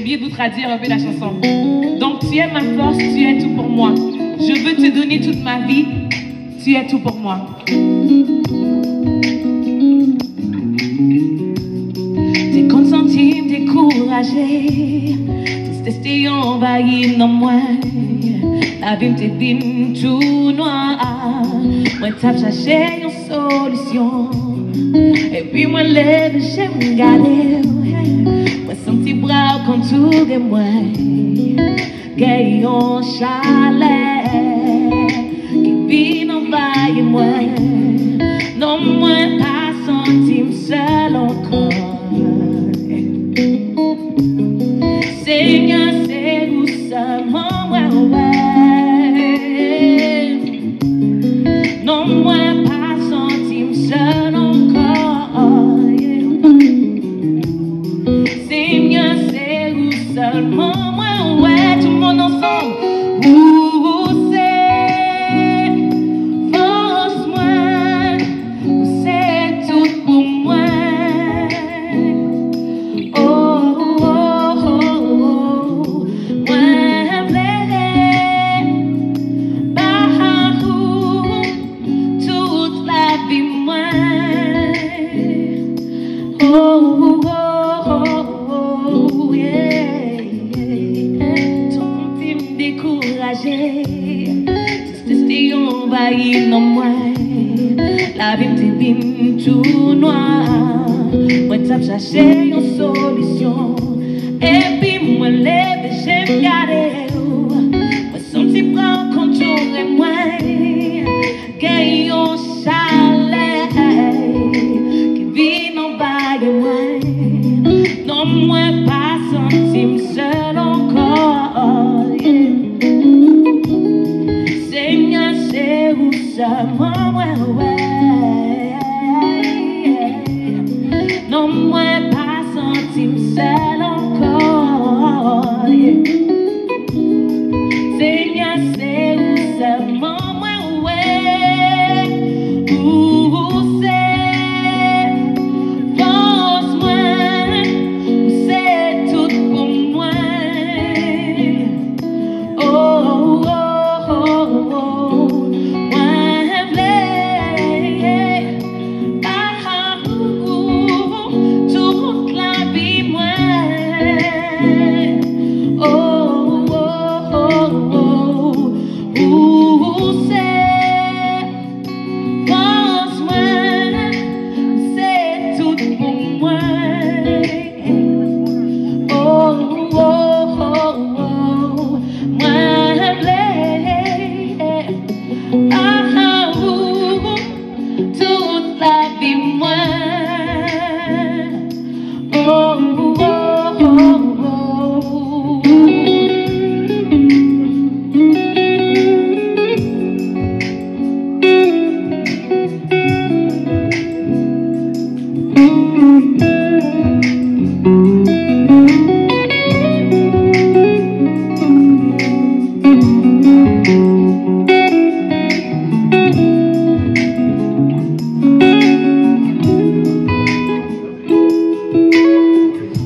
oublié de vous traduire un peu la chanson. Donc tu es ma force, tu es tout pour moi. Je veux te donner toute ma vie, tu es tout pour moi. T'es consenti, découragé, tous testés envahis dans moi. La vie t'est vine tout noir. Moi t'as cherché une solution. Et puis moi lève, j'aime garder. Moi son petit bras contour de moi. Gaillon chalet qui vit envahir moi. Non moi pas senti seul encore. Seigneur c'est où seulement moi ouais. Non moi pas senti seul encore. Seigneur c'est où seulement moi ouais. Tout le monde ensemble. Où c'est force-moi, où c'est tout pour moi. Oh, oh, oh, oh, moi plaît, bah, toute la vie moi. Oh, oh, oh, oh, yeah, yeah. Ton film découragé, testé envahi dans moi. La vie t'est vine tout noir. Moi t'as cherché une solution. Et puis moi lève et j'aime garder. Moi son petit bras contour et moi. Gaillon chalet qui vit envahir moi. Non moi pas senti seul encore. Yeah. Seigneur c'est où seulement moi ouais. Non moi pas senti seul encore. Yeah. Seigneur c'est où seulement moi ouais. Où c'est force-moi, où c'est tout pour moi. Oh, oh, oh, oh, moi plaît, ah, toute la vie moi. Oh, oh, oh, oh, où c'est force-moi, c'est tout pour moi. Oh, oh, oh, oh, moi plaît, ah, toute la vie moi. Oh, oh, oh, oh.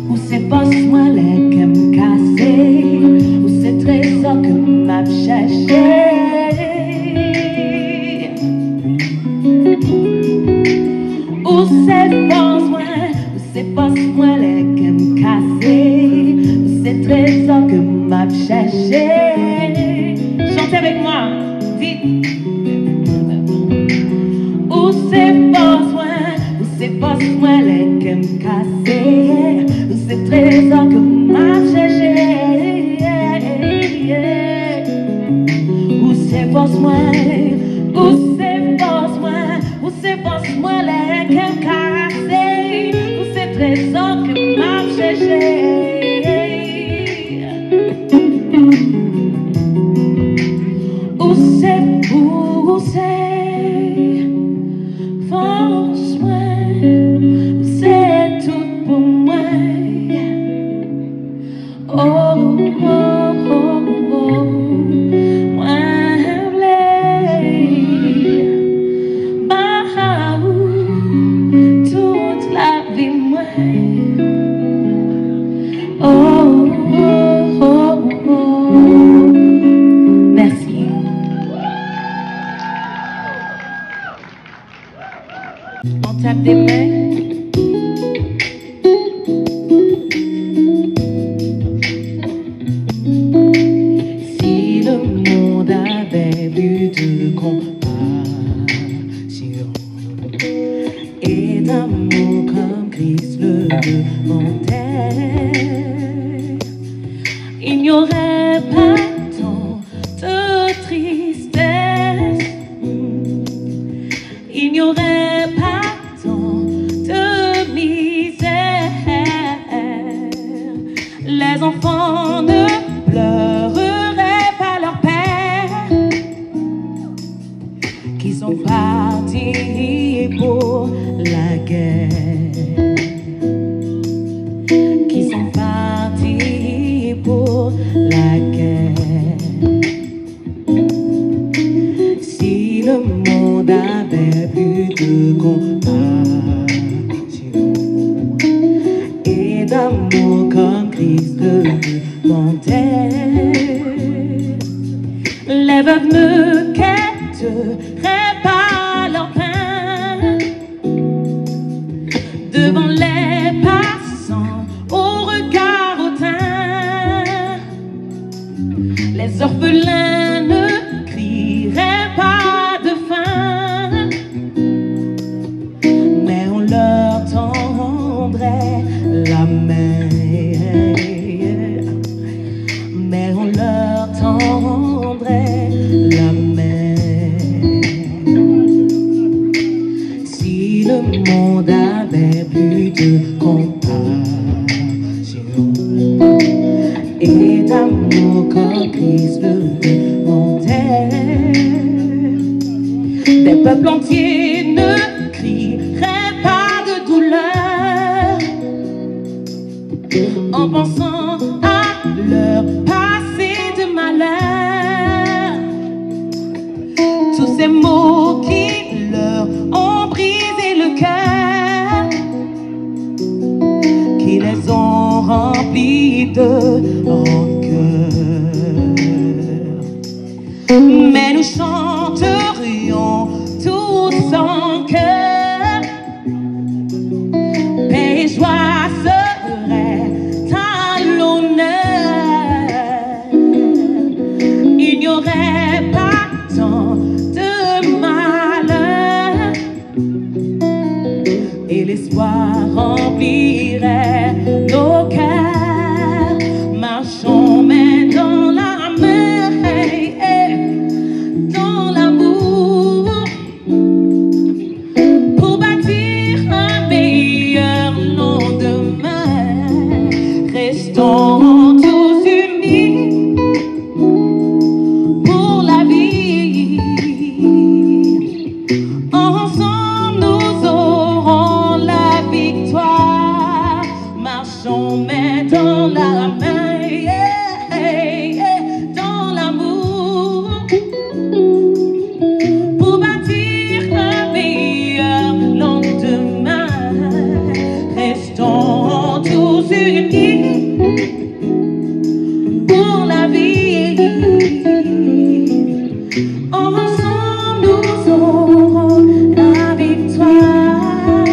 Où c'est passe-moi les que me casser, où c'est trésor que m'a cherché. Où c'est passe-moi les que me casser, où c'est trésor que m'a cherché. Chantez avec moi, dites. Où c'est passe-moi les que me casser, où c'est trésor que m'a cherché. Où c'est passe-moi, où c'est passe-moi les que me casser, où c'est trésor que m'a cherché. Où c'est force-moi, c'est tout pour moi. On tape des mains. Si le monde avait plus de compassion et d'amour comme Christ le demandait, il n'y aurait pas tant de tristesse, il n'y aurait pas tant de misère. Les enfants ne pleureraient pas leur père, qui sont partis pour la guerre, qui sont partis pour la guerre. Si le monde avait plus de compassion et d'amour comme Christ le demandait, les veuves ne quêteraient pas leur pain devant les passants au regard hautain. Les orphelins ne crieraient pas de faim, mais on leur tendrait la main, mais on leur tendrait la main. Si le monde avait plus de compassion et d'amour comme Christ le demandait, des peuples entiers ne crieraient pas de douleur en pensant à leur passé de malheur. Tous ces mots qui leur ont brisé le cœur, qui les ont remplis de rancœur. Mais nous chanterions tous en chœur, paix et joie seraient à l'honneur. Il n'y aurait pas tant de malheur, et l'espoir remplirait nos cœurs. Marchons main dans la main, dans l'amour, pour bâtir un meilleur lendemain. Restons tous unis pour la vie. Ensemble nous aurons la victoire. Marchons main dans la main, dans l'amour, pour bâtir un meilleur lendemain. Restons tous unis pour la vie. Ensemble nous aurons la victoire.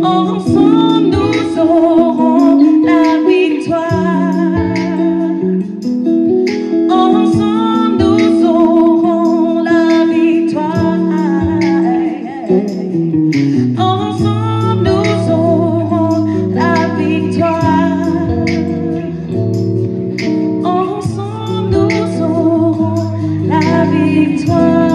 Ensemble nous aurons la victoire. Ensemble nous aurons la victoire. Ensemble nous aurons la victoire. Ensemble nous aurons la victoire.